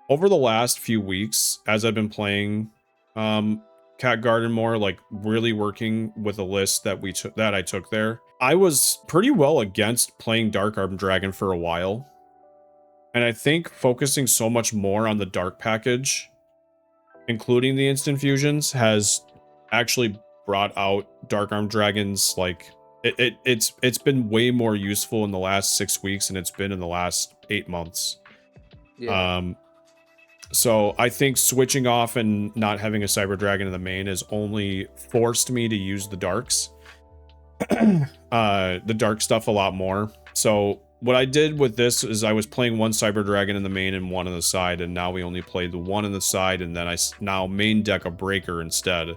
over the last few weeks, as I've been playing Cat Garden more, like really working with a list that I took there, I was pretty well against playing Dark Arm Dragon for a while. And I think focusing so much more on the Dark package, including the instant fusions, has actually brought out Dark Arm Dragons. Like it's been way more useful in the last 6 weeks than it's been in the last 8 months. Yeah. So I think switching off and not having a Cyber Dragon in the main has only forced me to use the darks, the dark stuff a lot more. So what I did with this is I was playing one Cyber Dragon in the main and one on the side, and now we only play the one on the side, and then I now main deck a Breaker instead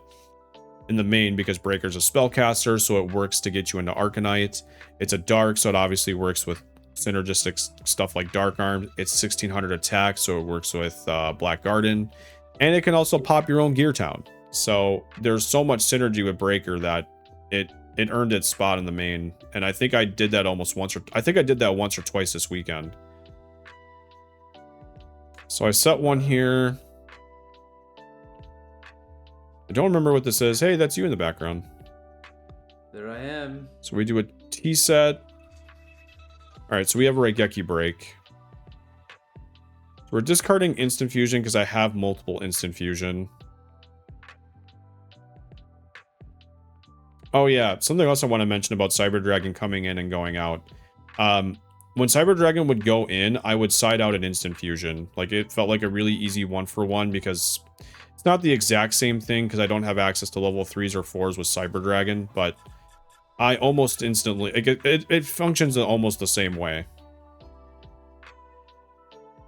in the main, because Breaker's a spellcaster, so it works to get you into Arcanite. It's a dark, so it obviously works with synergistic stuff like Dark Arm. It's 1600 attack, so it works with Black Garden, and it can also pop your own Gear Town. So there's so much synergy with Breaker that it earned its spot in the main, and I think I did that once or twice this weekend. So I set one here. I don't remember what this is. Hey, that's you in the background. There I am. So we do a T set. All right, so we have a Raigeki break. So we're discarding instant fusion because I have multiple instant fusion. Oh yeah, something else I want to mention about Cyber Dragon coming in and going out. When Cyber Dragon would go in, I would side out an instant fusion. Like, it felt like a really easy 1-for-1 because it's not the exact same thing because I don't have access to level 3s or 4s with Cyber Dragon, but I almost instantly, it functions in almost the same way.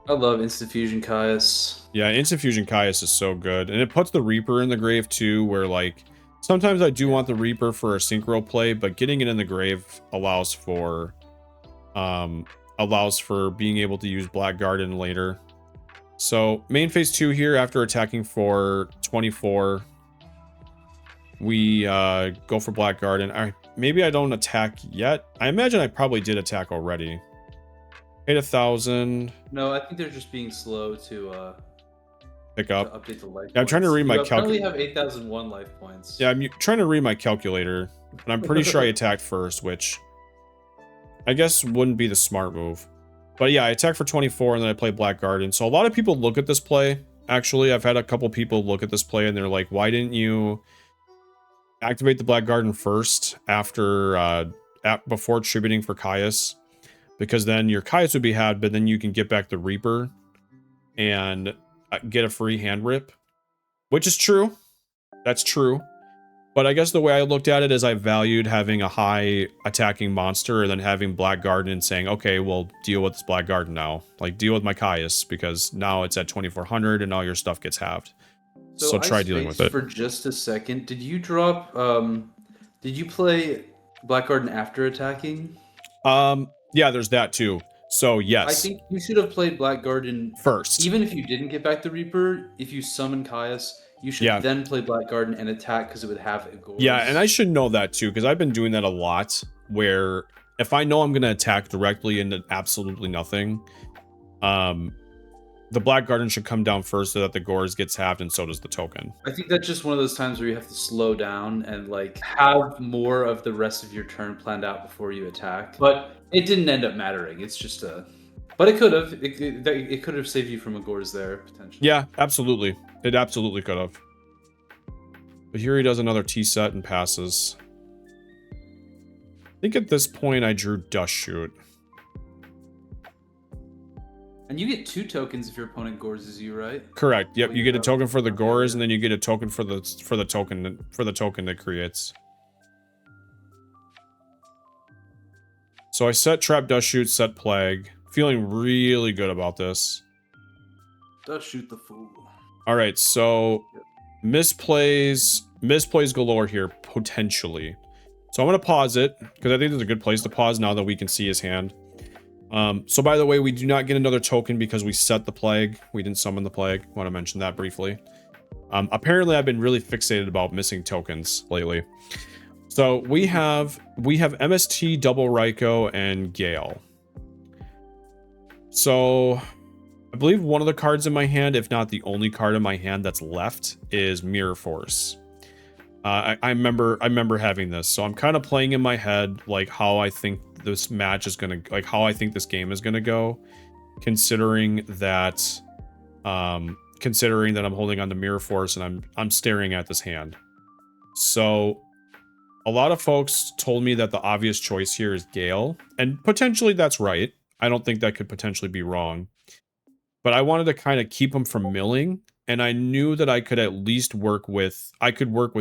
I love Instant Fusion Caius. Yeah, Instant Fusion Caius is so good. And it puts the Reaper in the grave too, where like, sometimes I do want the Reaper for a synchro play, but getting it in the grave allows for being able to use Black Garden later. So main phase 2 here, after attacking for 24, we go for Black Garden. Maybe I don't attack yet. I imagine I probably did attack already. 8,000. No, I think they're just being slow to pick up. To update the life. Yeah, I'm trying to read my calculator. You probably have 8,001 life points. Yeah, I'm trying to read my calculator, and I'm pretty sure I attacked first, which I guess wouldn't be the smart move. But yeah, I attacked for 24, and then I play Black Garden. So a lot of people look at this play. Actually, I've had a couple people look at this play, and they're like, why didn't you activate the Black Garden first after before tributing for Caius? Because then your Caius would be had, but then you can get back the Reaper and get a free hand rip, which is true. That's true. But I guess the way I looked at it is I valued having a high attacking monster and then having Black Garden and saying, okay, well, deal with this Black Garden now. Like, deal with my Caius, because now it's at 2,400 and all your stuff gets halved. So try dealing with it. For just a second, did you drop, did you play Black Garden after attacking? Yeah, there's that too. So yes. I think you should have played Black Garden first. Even if you didn't get back the Reaper, if you summon Caius, you should then play Black Garden and attack because it would have it goals. Yeah, and I should know that too, because I've been doing that a lot, where if I know I'm going to attack directly into absolutely nothing, the Black Garden should come down first so that the Gores gets halved, and so does the token. I think that's just one of those times where you have to slow down and like have more of the rest of your turn planned out before you attack. But it didn't end up mattering. It's just a... But it could have. It could have saved you from a Gores there, potentially. Yeah, absolutely. It absolutely could have. But here he does another T set and passes. I think at this point I drew Dust Shoot. And you get 2 tokens if your opponent gores you, right? Correct. Yep, you get a token for the gores, and then you get a token for the token that creates. So I set Trap, Dust Shoot, set Plague. Feeling really good about this. Dust Shoot the fool. All right, so misplays galore here potentially. So I'm gonna pause it because I think there's a good place to pause now that we can see his hand. So by the way, we do not get another token because we set the Plague. We didn't summon the Plague. Want to mention that briefly. Apparently I've been really fixated about missing tokens lately. So we have MST, Double Raikou, and Gale. So I believe one of the cards in my hand, if not the only card in my hand that's left, is Mirror Force. I remember having this, so I'm kind of playing in my head like how I think this match is gonna, like how I think this game is gonna go, considering that I'm holding on to Mirror Force and I'm staring at this hand. So a lot of folks told me that the obvious choice here is Gale, and potentially that's right. I don't think that could potentially be wrong, but I wanted to kind of keep him from milling. And I knew that I could at least work with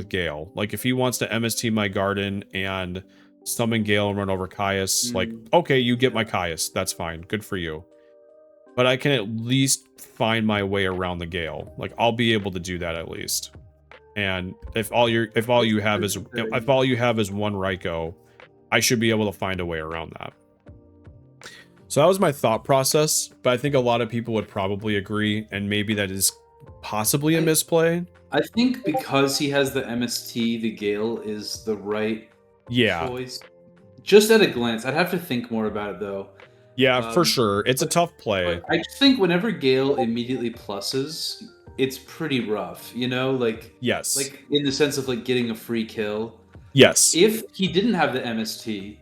Gale. Like if he wants to MST my garden and summon Gale and run over Caius, like, okay, you get my Caius. That's fine. Good for you. But I can at least find my way around the Gale. Like I'll be able to do that at least. And if all you have is one Raikou, I should be able to find a way around that. So that was my thought process, but I think a lot of people would probably agree, and maybe that is possibly a misplay. I think because he has the MST, the Gale is the right choice. Just at a glance. I'd have to think more about it though. Yeah, for sure. It's a tough play. I just think whenever Gale immediately pluses, it's pretty rough, you know? Like, yes. Like in the sense of like getting a free kill. Yes. If he didn't have the MST,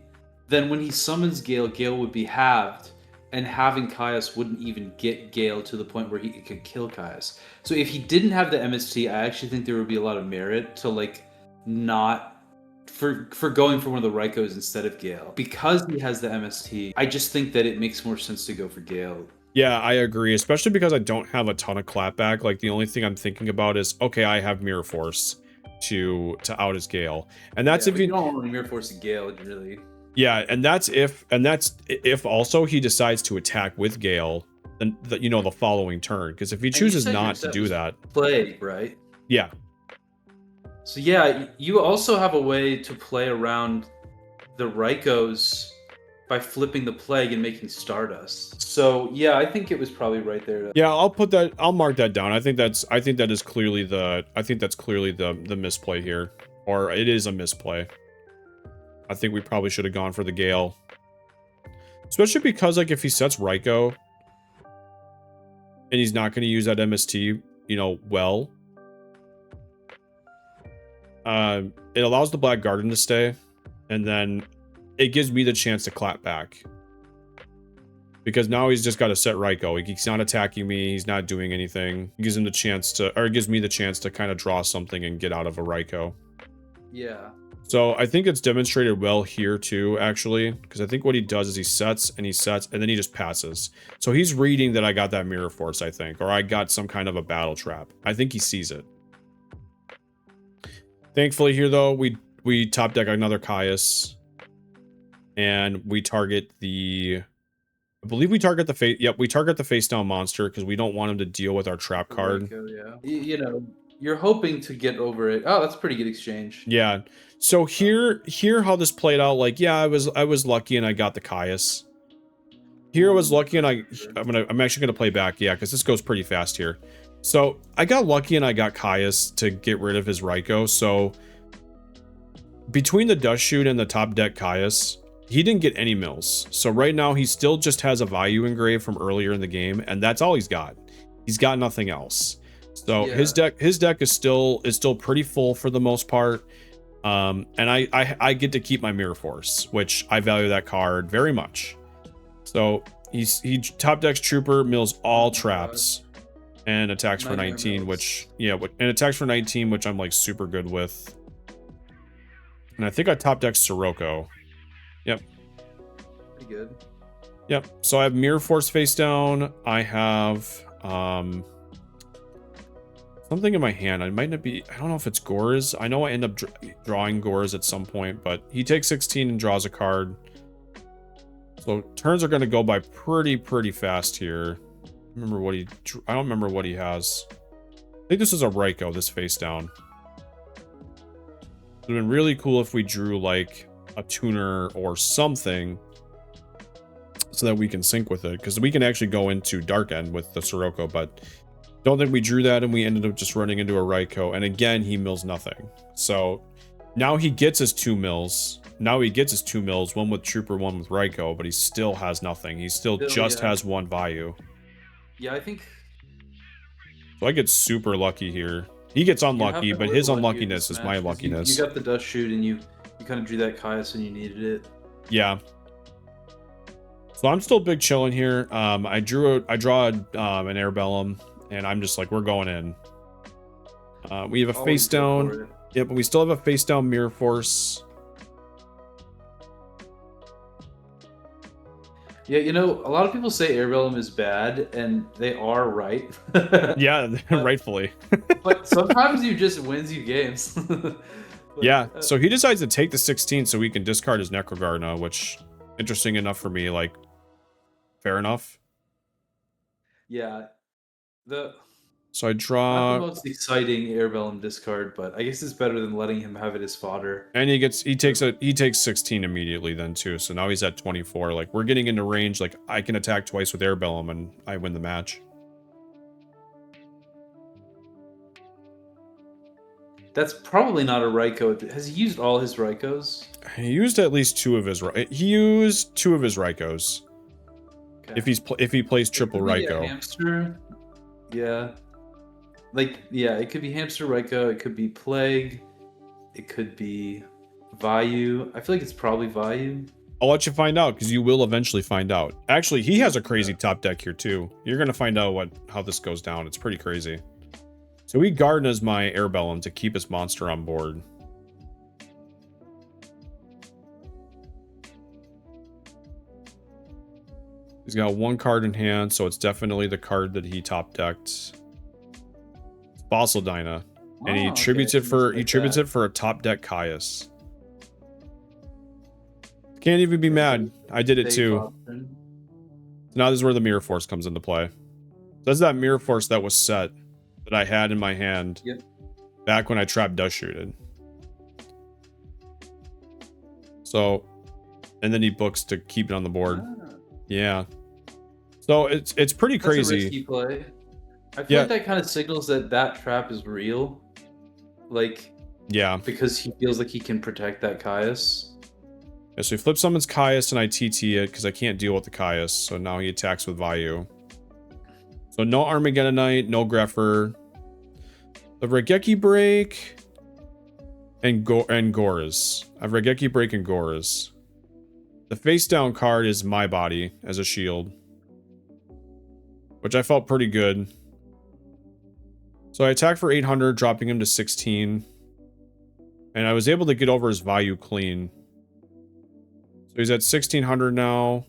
then when he summons Gale, Gale would be halved, and having Caius wouldn't even get Gale to the point where he could kill Caius. So if he didn't have the MST, I actually think there would be a lot of merit to like not for going for one of the Raikous instead of Gale. Because he has the MST, I just think that it makes more sense to go for Gale. Yeah, I agree, especially because I don't have a ton of clapback. Like the only thing I'm thinking about is, okay, I have Mirror Force to out his Gale. And that's if you don't want to Mirror Force a Gale, really. Yeah, and that's if also he decides to attack with Gale, then the following turn. Because if he chooses not to do that, play right. Yeah. So yeah, you also have a way to play around the Raikous by flipping the Plague and making Stardust. So yeah, I think it was probably right there. Yeah, I'll mark that down. I think that is clearly the misplay here, or it is a misplay. I think we probably should have gone for the Gale. Especially because, like, if he sets Raikou and he's not going to use that MST, well, it allows the Black Garden to stay, and then it gives me the chance to clap back. Because now he's just got to set Raikou. He's not attacking me, he's not doing anything. It gives him the chance to, or it gives me the chance to kind of draw something and get out of a Raikou. Yeah. So I think it's demonstrated well here too, actually, because I think what he does is he sets, and then he just passes. So he's reading that I got that Mirror Force, I think, or I got some kind of a battle trap. I think he sees it. Thankfully here, though, we top deck another Caius, and we target the... I believe we target the face... Yep, we target the face-down monster, because we don't want him to deal with our trap card. Yeah. You're hoping to get over it. Oh, that's a pretty good exchange. Yeah. So here how this played out, like, yeah, I was lucky and I got the Caius. Here I was lucky and I'm actually gonna play back, yeah, because this goes pretty fast here. So I got lucky and I got Caius to get rid of his Raikou. So between the Dust Shoot and the top deck Caius, he didn't get any mills. So right now he still just has a Vayu Engrave from earlier in the game, and that's all he's got. He's got nothing else. So yeah. his deck is still pretty full for the most part. And I get to keep my Mirror Force, which I value that card very much. So he top decks Trooper, mills all traps, and attacks for 19, which attacks for 19, which I'm like super good with. And I think I top deck Sirocco. Yep. Pretty good. Yep. So I have Mirror Force face down. I have something in my hand. I might not be. I don't know if it's Gores. I know I end up drawing Gores at some point, but he takes 16 and draws a card. So turns are going to go by pretty fast here. I don't remember what he has. I think this is a Raikou, this face down. It would have been really cool if we drew like a tuner or something so that we can sync with it, because we can actually go into Dark End with the Sirocco, but don't think we drew that, and we ended up just running into a Raikou, and again he mills nothing. So now he gets his 2 mills. Now he gets his 2 mills, one with Trooper, one with Raikou, but he still has nothing. He still just has 1 Vayu. Yeah, I think. So I get super lucky here. He gets unlucky, but his unluckiness is my luckiness. You got the dust shoot, and you kind of drew that Caius when you needed it. Yeah. So I'm still big chilling here. I draw an Airbellum, and I'm just like, we're going in. We have a face down. Yeah, but we still have a face down Mirror Force. Yeah, you know, a lot of people say Airbellum is bad, and they are right. Yeah, rightfully. But sometimes he just wins you games. Yeah, so he decides to take the 16 so we can discard his Necrogarna, which, interesting enough for me, like, fair enough. Yeah. So I draw... Not the most exciting Airbellum discard, but I guess it's better than letting him have it as fodder. And he takes 16 immediately then too, so now he's at 24. Like, we're getting into range, like, I can attack twice with Airbellum and I win the match. That's probably not a Raikou. Has he used all his Raikous? He used at least 2 of his... He used 2 of his Raikous. Okay. If he plays triple Raikou. Hamster? Yeah. Like, yeah, it could be Hamster Raikou, it could be Plague, it could be Vayu. I feel like it's probably Vayu. I'll let you find out, because you will eventually find out. Actually, he has a crazy top deck here too. You're going to find out how this goes down. It's pretty crazy. So he Gardenas my Airbellum to keep his monster on board. He's got 1 card in hand, so it's definitely the card that he top decked. Fossil Dyna, and he tributes it for a top deck Caius. Can't even be mad. I did it too. Now this is where the Mirror Force comes into play. That's that Mirror Force that was set that I had in my hand back when I trapped Dust Shooted. So, and then he books to keep it on the board. Yeah. So it's pretty crazy. That's a risky play. I feel like that kind of signals that trap is real. Like, yeah, because he feels like he can protect that Caius. Yeah, so he flip summons Caius and I TT it because I can't deal with the Caius. So now he attacks with Vayu. So no Armageddonite, no Greffer. The Regeki Break and Goras. I have Regeki Break and Goras. The face down card is my body as a shield, which I felt pretty good. So I attack for 800, dropping him to 16. And I was able to get over his Vayu clean. So he's at 1600 now.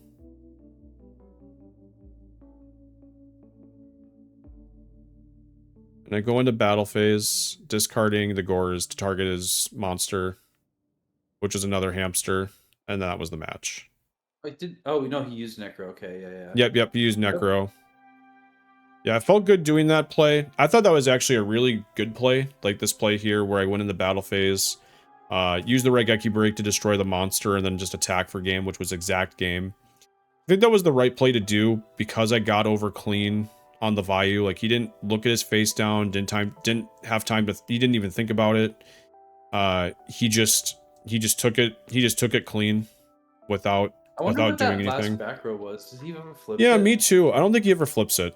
And I go into battle phase, discarding the Gores to target his monster, which is another hamster. And that was the match. Oh, no, he used Necro. Okay, yeah. Yep, he used Necro. Yeah, I felt good doing that play. I thought that was actually a really good play, like this play here, where I went in the battle phase, used the Regeki Break to destroy the monster, and then just attack for game, which was exact game. I think that was the right play to do, because I got over clean on the Vayu. Like, he didn't look at his face down, didn't have time to, he didn't even think about it. He just took it clean without doing anything. Last back row was. Does he ever flip it? Yeah, it? me too. I don't think he ever flips it.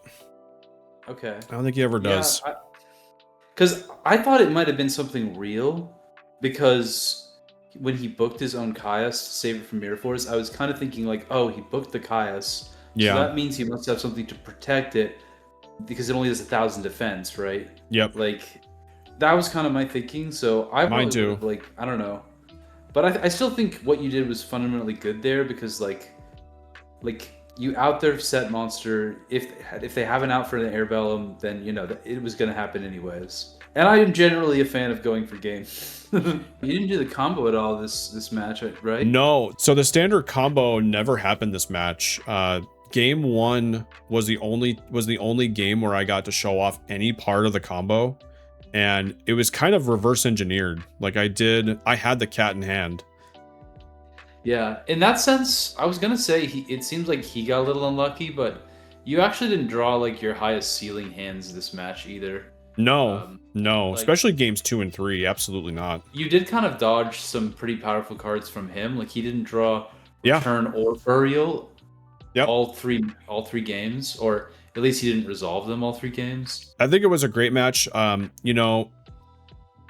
Okay. I don't think he ever does. Because I thought it might have been something real, because when he booked his own Caius to save it from Mirror Force, I was kind of thinking like, oh, he booked the Caius. Yeah. So that means he must have something to protect it, because it only does 1,000 defense, right? Yep. Like, that was kind of my thinking. So I mine too. Like, I don't know. But I still think what you did was fundamentally good there, because like you out there set monster. If they have an out for the air bellum, then you know that it was going to happen anyways. And I am generally a fan of going for game. You didn't do the combo at all this match, right? No. So the standard combo never happened this match. Game 1 was the only game where I got to show off any part of the combo, and it was kind of reverse engineered. Like I had the cat in hand. Yeah, in that sense, I was gonna say it seems like he got a little unlucky, but you actually didn't draw like your highest ceiling hands this match either. No, no, like- especially games 2 and 3, absolutely not. You did kind of dodge some pretty powerful cards from him. Like he didn't draw Yeah. Return or Burial. Yep. All three games, or at least he didn't resolve them all 3 games. I think it was a great match. You know,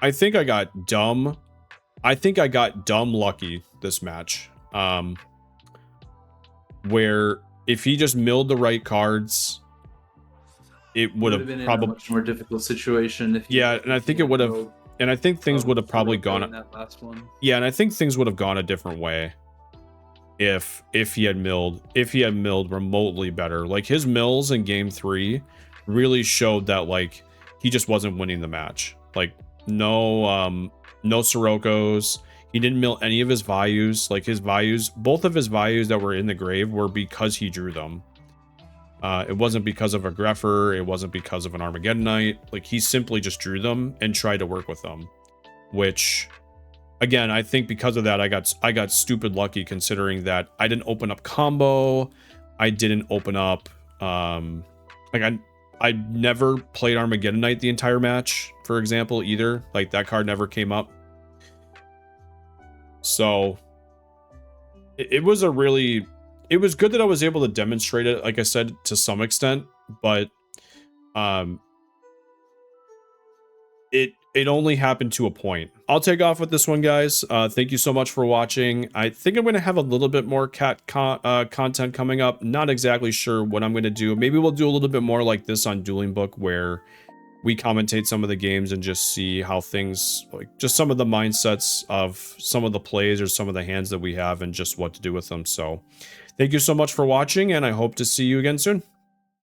I think I got dumb lucky this match. Where if he just milled the right cards, it would have been probably in a much more difficult situation. and I think it would have, and I think things would have probably gone in that last one. Yeah, and I think things would have gone a different way if he had milled remotely better. Like his mills in game 3 really showed that like he just wasn't winning the match. Like no Siroko's. He didn't mill any of his values. Like his values, both of his values that were in the grave were because he drew them. It wasn't because of a Greffer. It wasn't because of an Armageddonite. Like he simply just drew them and tried to work with them, which again, I think because of that, I got stupid lucky, considering that I didn't open up combo. I didn't open up, like I never played Armageddonite the entire match, for example, either. Like that card never came up. So it was good that I was able to demonstrate it, like I said, to some extent, but it only happened to a point. I'll take off with this one, guys. Thank you so much for watching. I think I'm going to have a little bit more cat content coming up. Not exactly sure what I'm going to do. Maybe we'll do a little bit more like this on Dueling Book, where we commentate some of the games and just see how things, like just some of the mindsets of some of the plays or some of the hands that we have and just what to do with them. So thank you so much for watching, and I hope to see you again soon.